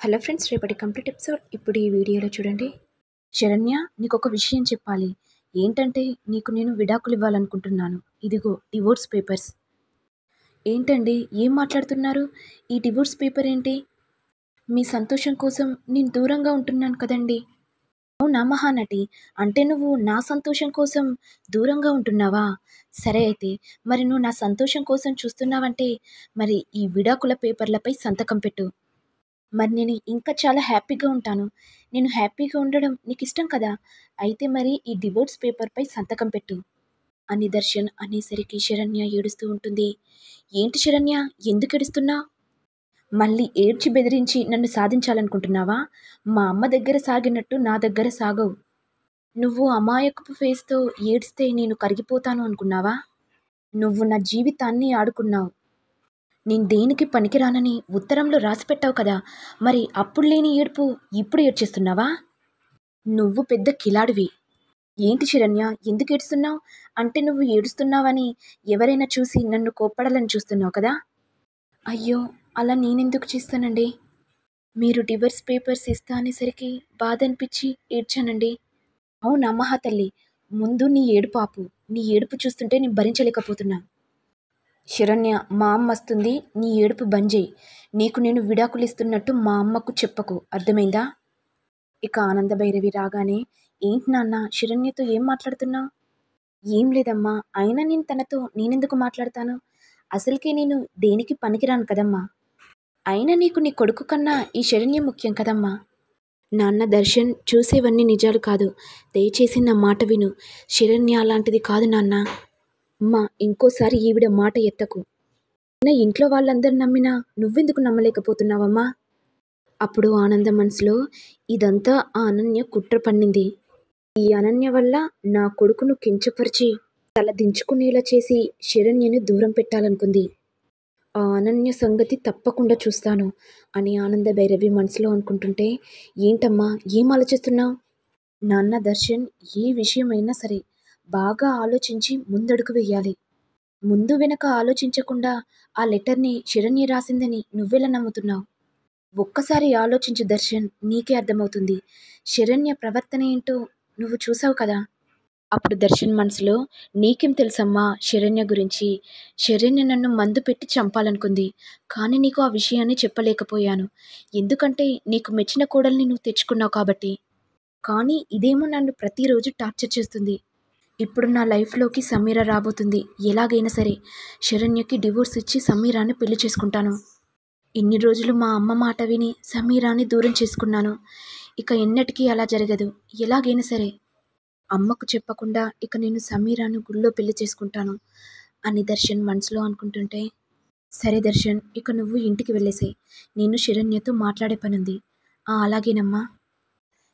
Hello friends, రేపటి complete episode ఇప్పుడు ఈ వీడియోలో చూడండి. శరణ్య, నీకొక విషయం చెప్పాలి. ఏంటంటే నీకు నేను విడాకులు ఇవ్వాలనుకుంటున్నాను. ఇదిగో డివోర్స్ పేపర్స్. ఏంటండి, ఏం మాట్లాడుతున్నారు? ఈ డివోర్స్ పేపర్ ఏంటి? మీ సంతోషం కోసం నేను దూరంగా ఉంటున్నాను కదండి. అవునా మహానటి, అంటే నువ్వు నా సంతోషం కోసం దూరంగా ఉంటున్నావా? సరే అయితే, మరి నువ్వు నా సంతోషం కోసం చూస్తున్నావంటే మరి ఈ విడాకుల పేపర్లపై సంతకం పెట్టు. మరి నేను ఇంకా చాలా హ్యాపీగా ఉంటాను. నేను హ్యాపీగా ఉండడం నీకు ఇష్టం కదా! అయితే మరి ఈ డివోర్స్ పేపర్‌పై సంతకం పెట్టు అని దర్శన్ అనేసరికి శరణ్య ఏడుస్తూ ఉంటుంది. ఏంటి శరణ్య, ఎందుకు ఏడుస్తున్నావు? మళ్ళీ ఏడ్చి బెదిరించి నన్ను సాధించాలనుకుంటున్నావా? మా అమ్మ దగ్గర సాగినట్టు నా దగ్గర సాగవు. నువ్వు అమాయకపు ఫేస్‌తో ఏడిస్తే నేను కరిగిపోతాను అనుకున్నావా? నువ్వు నా జీవితాన్ని ఆడుకున్నావు. నేను దేనికి పనికిరానని ఉత్తరంలో రాసిపెట్టావు కదా! మరి అప్పుడు లేని ఏడుపు ఇప్పుడు ఏడ్చేస్తున్నావా? నువ్వు పెద్ద కిలాడివి. ఏంటి శరణ్య, ఎందుకు ఏడుస్తున్నావు? అంటే నువ్వు ఏడుస్తున్నావని ఎవరైనా చూసి నన్ను కోప్పడాలని చూస్తున్నావు కదా! అయ్యో, అలా నేనెందుకు చేస్తానండి? మీరు డివోర్స్ పేపర్స్ ఇస్తా అనేసరికి బాధ అనిపించి ఏడ్చానండి. అవునా మహాతల్లి, ముందు నీ ఏడుపు ఆపు. నీ ఏడుపు చూస్తుంటే నేను భరించలేకపోతున్నా. శరణ్య, మా అమ్మ వస్తుంది, నీ ఏడుపు బంద్ చేయి. నీకు నేను విడాకులు ఇస్తున్నట్టు మా అమ్మకు చెప్పకు, అర్థమైందా? ఇక ఆనందభైరవి రాగానే, ఏంటి నాన్న, శరణ్యతో ఏం మాట్లాడుతున్నావు? ఏం లేదమ్మా, అయినా నేను తనతో నేనెందుకు మాట్లాడతాను? అసలుకే నేను దేనికి పనికిరాను కదమ్మా. అయినా నీకు నీ కొడుకు కన్నా ఈ శరణ్య ముఖ్యం కదమ్మా. నాన్న, దర్శన్ చూసేవన్నీ నిజాలు కాదు. దయచేసి నా మాట విను. శరణ్య అలాంటిది కాదు నాన్న. అమ్మా, ఇంకోసారి ఈవిడ మాట ఎత్తకు. నా ఇంట్లో వాళ్ళందరూ నమ్మినా నువ్వెందుకు నమ్మలేకపోతున్నావమ్మా? అప్పుడు ఆనంద మనసులో, ఇదంతా ఆ అనన్య కుట్ర పన్నింది. ఈ అనన్య వల్ల నా కొడుకును కించపరిచి తల దించుకునేలా చేసి శరణ్యను దూరం పెట్టాలనుకుంది. ఆ అనన్య సంగతి తప్పకుండా చూస్తాను అని ఆనంద భైరవి మనసులో అనుకుంటుంటే, ఏంటమ్మా, ఏం ఆలోచిస్తున్నావు? నాన్న, దర్శన్ ఏ విషయమైనా సరే బాగా ఆలోచించి ముందడుగు వెయ్యాలి. ముందు వెనక ఆలోచించకుండా ఆ లెటర్ని శరణ్య రాసిందని నువ్వెలా నమ్ముతున్నావు? ఒక్కసారి ఆలోచించు దర్శన్, నీకే అర్థమవుతుంది. శరణ్య ప్రవర్తన ఏంటో నువ్వు చూసావు కదా! అప్పుడు దర్శన్ మనసులో, నీకేం తెలుసమ్మా శరణ్య గురించి? శరణ్య నన్ను మందు పెట్టి చంపాలనుకుంది. కానీ నీకు ఆ విషయాన్ని చెప్పలేకపోయాను. ఎందుకంటే నీకు మెచ్చిన కోడల్ని నువ్వు తెచ్చుకున్నావు కాబట్టి. కానీ ఇదేమో నన్ను ప్రతిరోజు టార్చర్ చేస్తుంది. ఇప్పుడు నా లైఫ్లోకి సమీర రాబోతుంది. ఎలాగైనా సరే శరణ్యకి డివోర్స్ ఇచ్చి సమీరాని పెళ్లి చేసుకుంటాను. ఇన్ని రోజులు మా అమ్మ మాట విని సమీరాని దూరం చేసుకున్నాను. ఇక ఎన్నటికీ అలా జరగదు. ఎలాగైనా సరే అమ్మకు చెప్పకుండా ఇక నేను సమీరాను గుళ్ళో పెళ్లి చేసుకుంటాను అని దర్శన్ మనసులో అనుకుంటుంటే, సరే దర్శన్, ఇక నువ్వు ఇంటికి వెళ్ళేసేయ్. నేను శరణ్యతో మాట్లాడే పనుంది. అలాగేనమ్మా.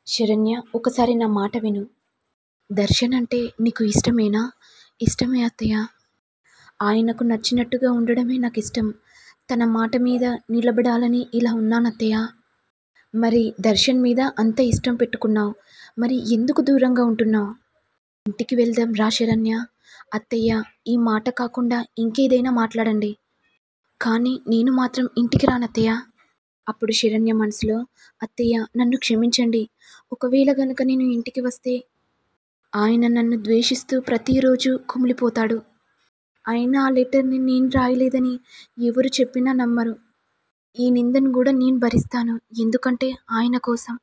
శరణ్య, ఒకసారి నా మాట విను. దర్శన్ అంటే నీకు ఇష్టమేనా? ఇష్టమే అత్తయ్య. ఆయనకు నచ్చినట్టుగా ఉండడమే నాకు ఇష్టం. తన మాట మీద నిలబడాలని ఇలా ఉన్నానత్తయ్య. మరి దర్శన్ మీద అంత ఇష్టం పెట్టుకున్నావు, మరి ఎందుకు దూరంగా ఉంటున్నావు? ఇంటికి వెళ్దాం రా శరణ్య. అత్తయ్య, ఈ మాట కాకుండా ఇంకేదైనా మాట్లాడండి, కానీ నేను మాత్రం ఇంటికి రానత్తయ్య. అప్పుడు శరణ్య మనసులో, అత్తయ్య నన్ను క్షమించండి. ఒకవేళ గనుక నేను ఇంటికి వస్తే ఆయన నన్ను ద్వేషిస్తూ ప్రతిరోజు కుమిలిపోతాడు. అయినా ఆ లెటర్ని నేను రాయలేదని ఎవరు చెప్పినా నమ్మరు. ఈ నిందను కూడా నేను భరిస్తాను. ఎందుకంటే ఆయన కోసం,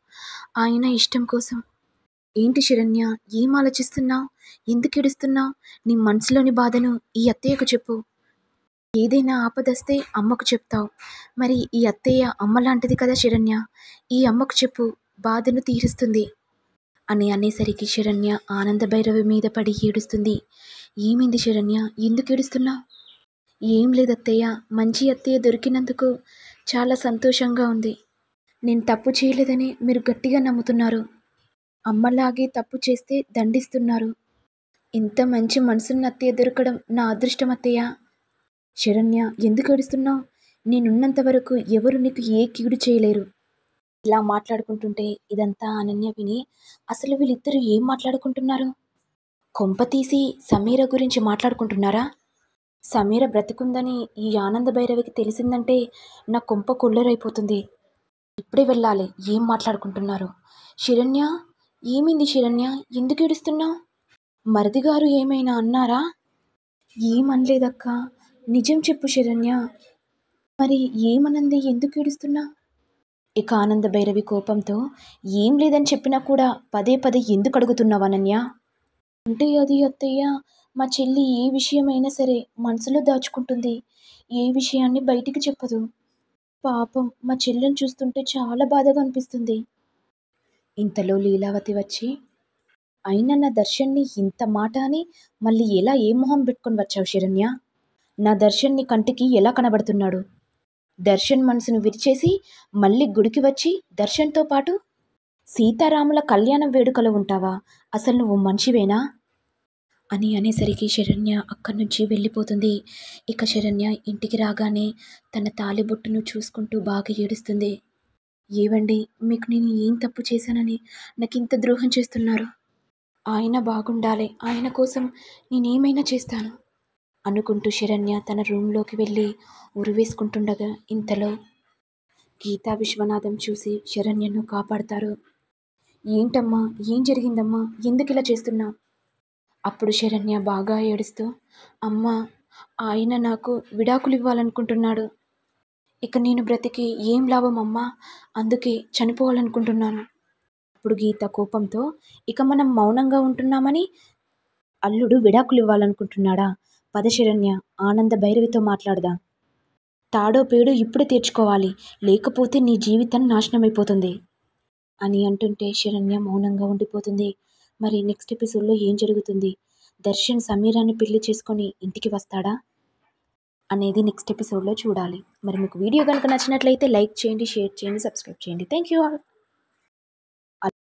ఆయన ఇష్టం కోసం. ఏంటి శరణ్య, ఏం ఆలోచిస్తున్నావు? ఎందుకు ఏడుస్తున్నావు? నీ మనసులోని బాధను ఈ అత్తయ్యకు చెప్పు. ఏదైనా ఆపదొస్తే అమ్మకు చెప్తావు. మరి ఈ అత్తయ్య అమ్మ లాంటిది కదా శరణ్య. ఈ అమ్మకు చెప్పు, బాధను తీరుస్తుంది అని అనేసరికి శరణ్య ఆనంద భైరవి మీద పడి ఏడుస్తుంది. ఏమైంది శరణ్య, ఎందుకు ఏడుస్తున్నావు? ఏం లేదు అత్తయ్య, మంచి అత్తయ్య దొరికినందుకు చాలా సంతోషంగా ఉంది. నేను తప్పు చేయలేదని మీరు గట్టిగా నమ్ముతున్నారు. అమ్మలాగే తప్పు చేస్తే దండిస్తున్నారు. ఇంత మంచి మనసున్న అత్తయ్య దొరకడం నా అదృష్టం అత్తయ్య. శరణ్య, ఎందుకు ఏడుస్తున్నావు? నేనున్నంత వరకు ఎవరు నీకు ఏ కీడు చేయలేరు. ఇలా మాట్లాడుకుంటుంటే ఇదంతా అనన్య విని, అసలు వీళ్ళిద్దరూ ఏం మాట్లాడుకుంటున్నారు? కొంప తీసి సమీర గురించి మాట్లాడుకుంటున్నారా? సమీర బ్రతికుందని ఈ ఆనంద భైరవికి తెలిసిందంటే నా కొంప కొల్లరైపోతుంది. ఇప్పుడే వెళ్ళాలి. ఏం మాట్లాడుకుంటున్నారు? శరణ్య, ఏమైంది శరణ్య? ఎందుకు ఏడుస్తున్నావు? మరిది గారు ఏమైనా అన్నారా? ఏమనలేదక్క. నిజం చెప్పు శరణ్య. మరి ఏమనంది? ఎందుకు ఏడుస్తున్నావు? ఇక ఆనంద భైరవి కోపంతో, ఏం లేదని చెప్పినా కూడా పదే పదే ఎందుకు అడుగుతున్నావు అనన్య? అంటే అది అత్తయ్య, మా చెల్లి ఏ విషయమైనా సరే మనసులో దాచుకుంటుంది. ఏ విషయాన్ని బయటికి చెప్పదు. పాపం మా చెల్లిని చూస్తుంటే చాలా బాధగా అనిపిస్తుంది. ఇంతలో లీలావతి వచ్చి, అయినా నా దర్శన్ని ఇంత మాట అని మళ్ళీ ఎలా ఏ మొహం పెట్టుకొని వచ్చావు శరణ్య? నా దర్శన్ నీ కంటికి ఎలా కనబడుతున్నాడు? దర్శన్ మనసును విరిచేసి మళ్ళీ గుడికి వచ్చి దర్శన్తో పాటు సీతారాముల కళ్యాణం వేడుకలో ఉంటావా? అసలు నువ్వు మనిషివేనా? అని అనేసరికి శరణ్య అక్కడి నుంచి వెళ్ళిపోతుంది. ఇక శరణ్య ఇంటికి రాగానే తన తాళిబొట్టును చూసుకుంటూ బాగా ఏడుస్తుంది. ఏవండి, మీకు నేను ఏం తప్పు చేశానని నాకింత ద్రోహం చేస్తున్నారు? ఆయన బాగుండాలి, ఆయన కోసం నేనేమైనా చేస్తాను అనుకుంటూ శరణ్య తన రూమ్లోకి వెళ్ళి ఉరివేసుకుంటుండగా ఇంతలో గీతా విశ్వనాథం చూసి శరణ్యను కాపాడతారు. ఏంటమ్మా, ఏం జరిగిందమ్మా, ఎందుకు ఇలా చేస్తున్నావు? అప్పుడు శరణ్య బాగా ఏడుస్తూ, అమ్మా, ఆయన నాకు విడాకులు ఇవ్వాలనుకుంటున్నాడు. ఇక నేను బ్రతికి ఏం లాభం అమ్మా, అందుకే చనిపోవాలనుకుంటున్నాను. అప్పుడు గీత కోపంతో, ఇక మనం మౌనంగా ఉంటున్నామని అల్లుడు విడాకులు ఇవ్వాలనుకుంటున్నాడా? పద శరణ్య, ఆనంద భైరవితో మాట్లాడదాం. తాడో పేడో ఇప్పుడు తీర్చుకోవాలి, లేకపోతే నీ జీవితం నాశనమైపోతుంది అని అంటుంటే శరణ్య మౌనంగా ఉండిపోతుంది. మరి నెక్స్ట్ ఎపిసోడ్లో ఏం జరుగుతుంది? దర్శన్ సమీరాన్ని పెళ్లి చేసుకొని ఇంటికి వస్తాడా అనేది నెక్స్ట్ ఎపిసోడ్లో చూడాలి. మరి మీకు వీడియో కనుక నచ్చినట్లయితే లైక్ చేయండి, షేర్ చేయండి, సబ్స్క్రైబ్ చేయండి. Thank you all.